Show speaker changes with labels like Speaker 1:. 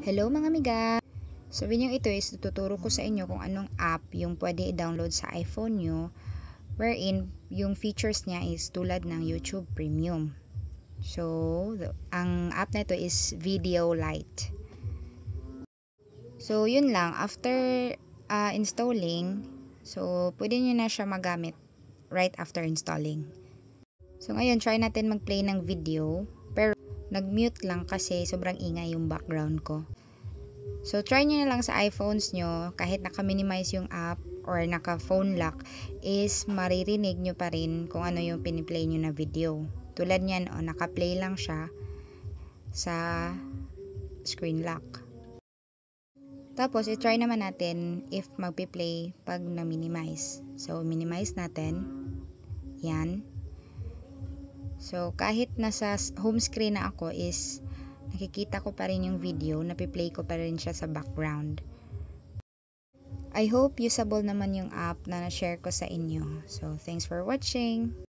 Speaker 1: Hello mga amiga! Sa video ito is tuturo ko sa inyo kung anong app yung pwede i-download sa iPhone nyo wherein yung features niya is tulad ng YouTube Premium. So, ang app na ito is Video Lite. So, yun lang. After installing, so pwede nyo na siya magamit right after installing. So, ngayon try natin mag-play ng video. Pero nag-mute lang kasi sobrang ingay yung background ko. So, try nyo na lang sa iPhones nyo, kahit naka-minimize yung app or naka-phone lock, is maririnig nyo pa rin kung ano yung piniplay nyo na video. Tulad nyan, naka-play lang siya sa screen lock. Tapos, i-try naman natin if magpi-play pag na-minimize. So, minimize natin. Yan. So, kahit nasa home screen na ako is nakikita ko pa rin yung video, napiplay ko pa rin siya sa background. I hope usable naman yung app na na-share ko sa inyo. So, thanks for watching!